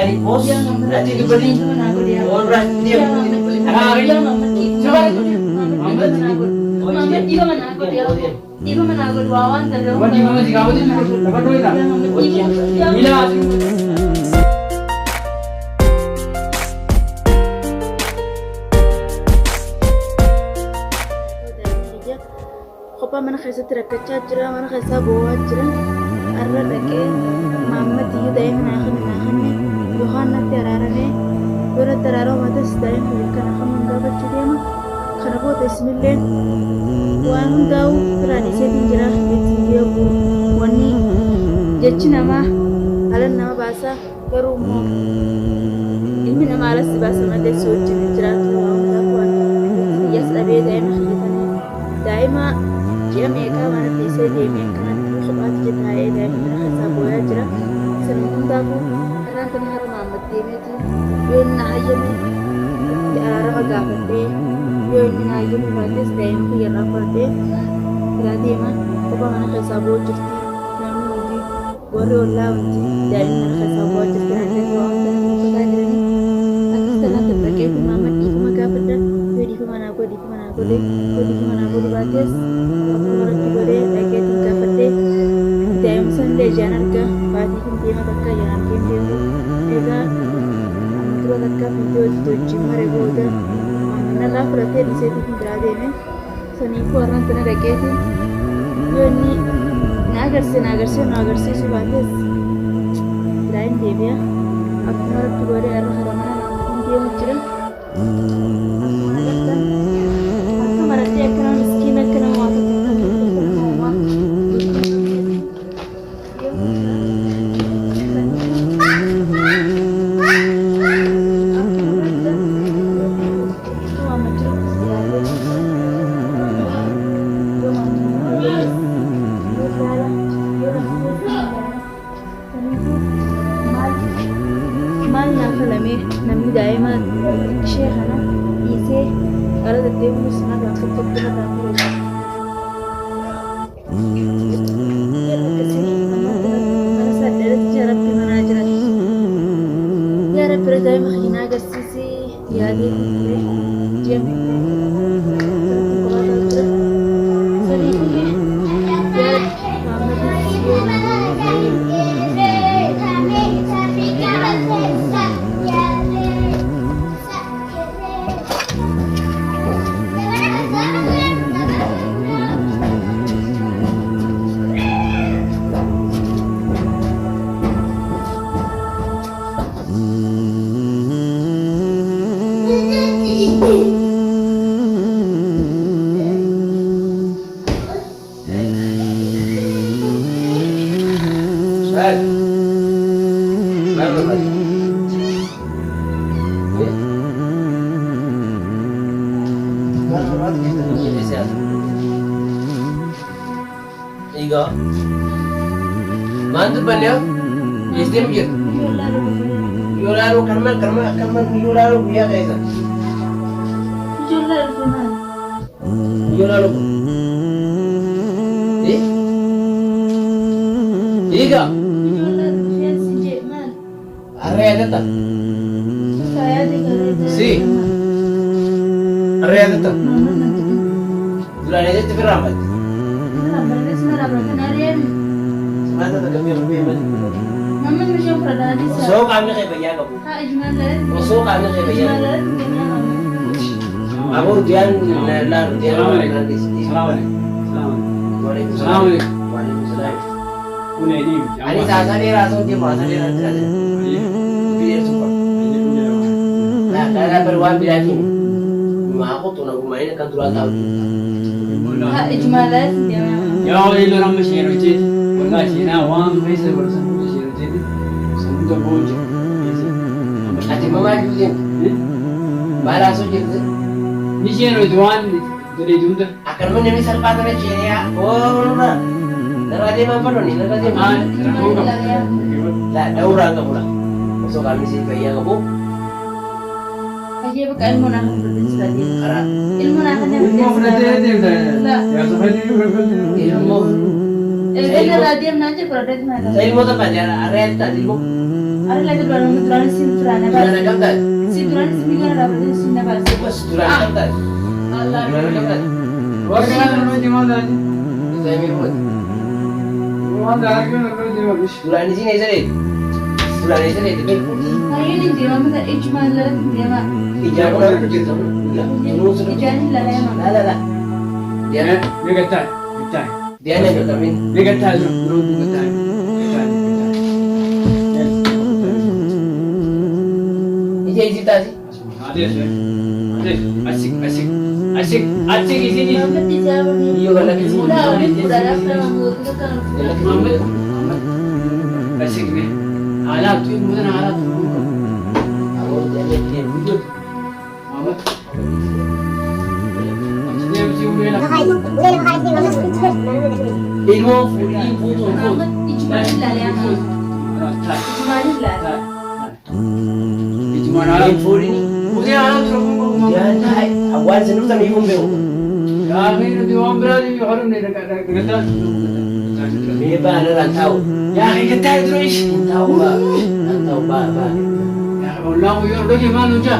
dari bos nanti dibeli orang dia dibeli Ibu menanggut wawan dan Kopa mana khasa terakacah jera mana khasa bawa jera arra lagi mama tiu daya menahan nih Tuhan nanti ararane dora teraro mata sedaya mereka nak menggabat juga mah karena buat Bismillah Tuhan tahu tradisi tinjera betinjau bu wani jadi nama alam nama bahasa berumo ilmu nama alas bahasa mada suci tinjera Tuhan tahu ya selalu daya menghidupannya daya Jika mereka mana bisa dia mereka sobat kita ada mereka saboya jera senang tahu karena tengah mamat dia itu yang naya ni di arah agak deh yang naya ni batas deh yang yang apa deh berarti mah apa mana kesabo jadi namun mungkin baru lah dari mereka sabo jadi ada dua orang kita jadi atas tanah terpakai mamat itu maka pada di mana aku di mana aku deh di mana aku di batas lagi tinggal pada dalam sende jangan ke pagi dia nak ke jangan ke dia ega antara tak video itu cuma reboda mana lah berarti di situ tinggal ada ni seni orang tu nak lagi tu ni nagar se sebatas lain dia ya aku harap tu ada arah mana dia macam aku nak kan aku merasa kena miskin kena waktu daima sheikhana ise arada deemu sanad aan ka tagtana ya rabbi daima khina gasisi yaadi jam Iga mantu banyak istim je yularu karma yularu biya kaisa yularu Iga are ada tak si are ada tak bulan ini tu ramai Mana tak kami lebih mana? Namun macam pradadi sah. So kami kayak bayar kamu. So kami kayak bayar. Aku dia nanti. Waalaikumsalam. Ani sasa dia langsung dia masa dia nanti ada. Biar super. Nah karena beruang biar ini. Aku tuh nak main kan 2 tahun. Ijmalan dia. Ya itu orang Mesir itu, orang Cina, orang Mesir bersama Mesir itu, semua boleh. Ati mama juga, bara so jadi. Mesir itu orang dari Junda. Akan mana misal pasal Cina ya, oh mana? Narade mana pun ni, narade mana? Lah, dah orang kamu lah. Masuk kami sih bayar kamu. Aje bukan ilmu nak berdiri tadi. Karena Ilmu nak hanya Ilmu berdiri dia. Lah. Ya sampai ni ilmu. Ini lah dia nanti produk mana? Saya ilmu tu belajar, ada tak ilmu? Ada lagi duraan sinturane Duraan kamtan. sinturane sinturane rapat sinna bahasa. Mas duraan kamtan. Allah. Duraan kamtan. Warga kan rumah di mana? Saya mirut. Rumah dah kan rumah di mana? Duraan di sini saya. Duraan di sini itu. Hari ini dia mana ijma lah dia mah. Ijah aku nak kerja tu. Ya, ini sudah. Ijma ni lah ya mah. Lah. Dia Dia kata, kata. dia nak kami. Dia kata, rumah kata. Ijah tadi. Ada sih. Asik di sini. Muhammad dijawab ni. Iyo kalau di sini. Udah dah Muhammad kita kan. Muhammad. Asik ni. Alat tu, mungkin alat tu. Aku jadi dia wujud. Muhammad. Dia mesti boleh lah. Ilmu, ilmu. Muhammad ijma ni lah ya mah. Tak. Ijma ni lah. Cuma alat. Ilmu ini. Mungkin alat tu. Dia nak awal senang tak ilmu beu. Kami nanti orang berada di orang ni dekat. Beba ada rantau. Ya, kata terus. Rantau ba. Ya, Allah yo lagi malu je.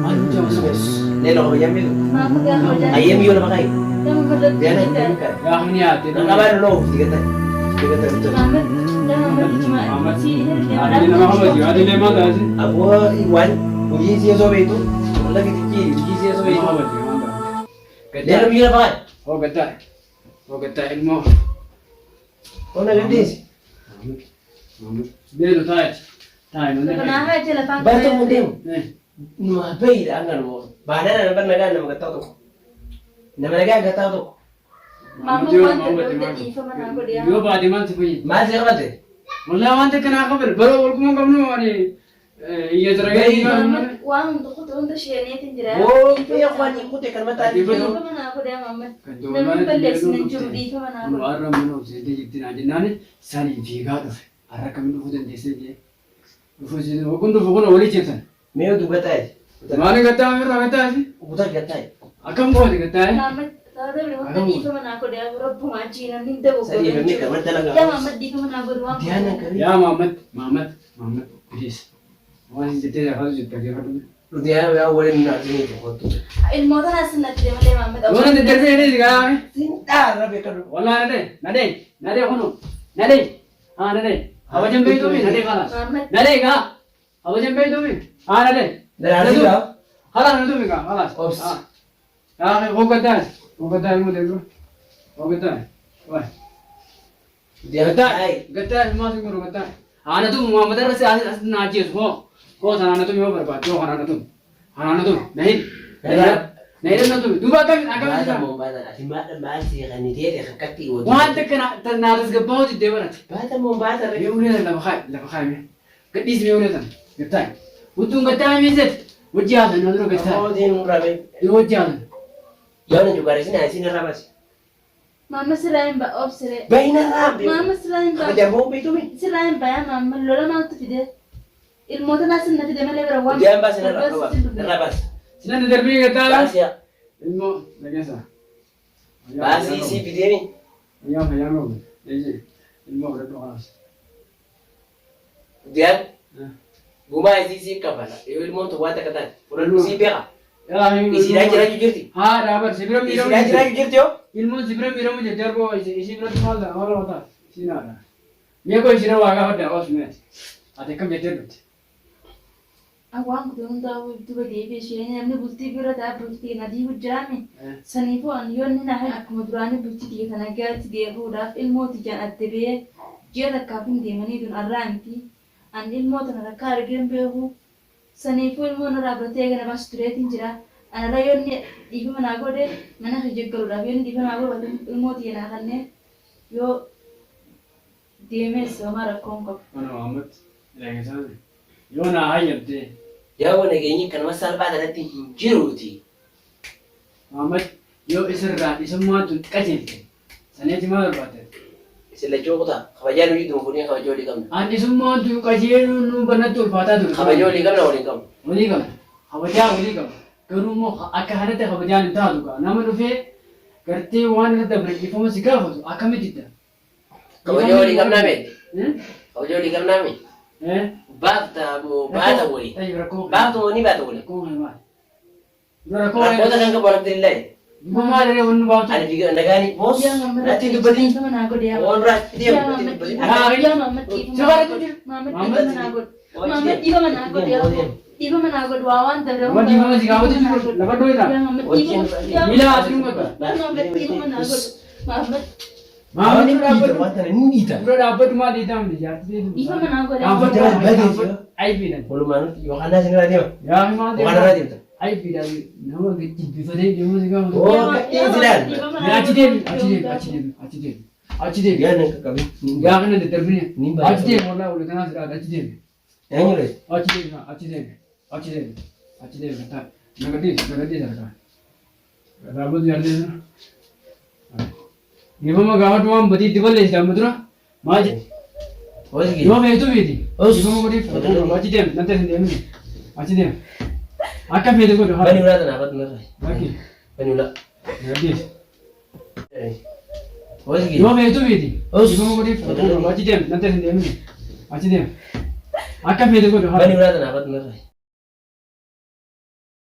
Malu je masuk. Lelo ko yam itu. Muhammad yang kerja. Ayam yo na pakai. Yang kerja. Dia nak bukan. Ya, ini ya. Nak kabar lo, dikata. Dikata betul. Muhammad dan Muhammad ijma. Si dia Ada nama Muhammad, ada nama dah sih. Aku Iwan, uji dia so itu. Lagi tinggi, uji dia so itu. Muhammad. Dia nak biar apa? Oh kata ilmu. Kau nak gadis? Dia tu tahu. Tahu mana? Kenapa aja lah pak? Bantu mudim. Eh, Nuh bayi dah angkat mo. Badan nak naga nama kata tu. Nama naga kata tu. Mama want to do the ifa mana aku dia. Yo ba di mana tu pergi? Masih apa tu? Mulai awak tu kena kabar. Baru kamu ni. Iya terakhir ni. Muhammad uang untuk tu untuk share ni tinjera. Oh, itu yang kau ni ikut kan mata Di dia. betul. Ifa mana aku dia Muhammad. Namun balik sini cuma ifa mana aku. Orang mana jadi jadi nanti nani sani tiga tu. Arah kami tu hujan desa je. Hujan, hujan tu hujan oli cipta. Meo tu kata. Mana kata, mana kata sih? Utar kata. Akam kau ni kata. Muhammad tahu dah untuk ifa mana aku dia. Rob pengaji nanti dia buku. Saya ni kamar dalam. Ya Muhammad di ifa mana aku doang. Dia nak kari. Ya Muhammad, please. Orang jadi dah harus jadi kerja tu. Dia ya boleh nak sini tu. Ilmu tu nasi nanti dia malay Muhammad. Orang jadi kerja ni juga. Cinta rabi kadu. Wala nade kono. Nade. Apa jam tu ni? Nade kalah. Muhammad. Nade ka? Apa jam tu ni? Nade. Dah ada dah. Kalah nade tu ka? Kalah. Ops. Kau kata ilmu tu. Kau kata. Wah. Dia Kata masuk guru kata. Anak tu Muhammad rasa najis ho. Kau sana anak tu mau berbuat. Kau anak tu. Nahin. Nahin tu. Dua kan agak Baca macam. mau baca. Simak masih kan dia dia kaki. Wah tu kena ternaras ke bawah jadi berat. Baca mau baca. Dia udah dah pakai ni. Kedis dia udah tu. Kata. Untung kata ni set. Wajah tu nanti kata. Oh dia rabi. Dia wajah. Jangan juga di sini rabas. Mama selain mbak op sere. Baina rabi. Mama selain Apa mbak. dia mau itu mi? Selain mbak ya mama lola mau tu video. Ilmu tu nasi nanti dia malay berawal. Dia ambas rabas. Sini ada terbi kata. Bas ya. Ilmu lagi sah. Bas isi video ni. Yang mau. Jadi ilmu berapa orang? Dia guma isi kapala. Ilmu tu wata kata. Udah si beka. Isi lagi jirti. Ha, dapat sebelum Isi lagi jirti yo. ilmu sebelum ilmu jadi apa? Isi belum malah orang apa? Sini ada. Dia kau isi rawa agak ada os ni. Ada kam jadi tu. Aku tu tahu itu beri besi ni. Amni bukti berat apa bukti nadi hujrami. Sanifu anion ni nahan aku madurani bukti dia kana gaya dia budak ilmu tijan atbe. Dia nak kapun dia mani dun arranti. An ilmu tu nak kargen behu. Sanifu ilmu nak berarti akan apa straight injera. An rayon ni ibu mana aku deh mana kerja kalau rayon ibu mana aku betul ilmu dia nak kan ne. Yo dia mesra kongkap. Mana Muhammad? Lagi sana. Yo na ayam tu. Ya wona gini kan masal pada nanti jiruti. Muhammad, yo isra semua tu kacil. Sana cuma berbuat. Sila jokota. Kabajan itu mungkin kabajo di kam. Andi semua tu kacil nu benatul patah tu. Kabajo di kam na wali kam. Wali kam. Wali kam. Kerumo akahanat kabajan entah tu kan. Nama tu fe. Kerti wan kita beri informasi kau tu. Akam itu. Kabajo di kam na me. Kabajo di kam na me. Baafta moo baata wali. Baafta moo ni baata wali. Rakkoota kan qabaatu illee. Maal wanni baatu? Ani biga ndagaani boos. Natti dubbati. Waan raatti deemu dubbati. Maamni wanta ni niita. Bro dhaabbatu maal dhiitaa miti jaartii. Aybiidhaan. Walumaan Yohaana isin irraa deema. Yaa maal deema? Waan irraa deemta. Aybiidhaan nama jibbifatee deemuusi gaafa. Isilaan. Achi deemi. Yaa nan qaqqabi. Yaa kana daddarbine. Ni baay'ee. Achi deemi walaa wal kanaa siraa achi deemi. Eenyuule. Achi deemi. Nagadii sarkaa. Dhaabbatu yaallee sana. Gifama gaafa du'aan badii itti balleessaa mutura maal jedhe? Hojii. Yoo feetu miti. Os. Gifama godhee achi deemi natti hin deemini. Achi deemi. Akka feetu godhu haa. Bani ulaa tanaa batu narraa. Bakki. Bani ulaa. Nagaddiis. Hojii. Yoo feetu miti. Os. Gifama godhee achi deemi natti hin deemini. Achi deemi. Akka feetu godhu haa. Bani ulaa tanaa batu narraa.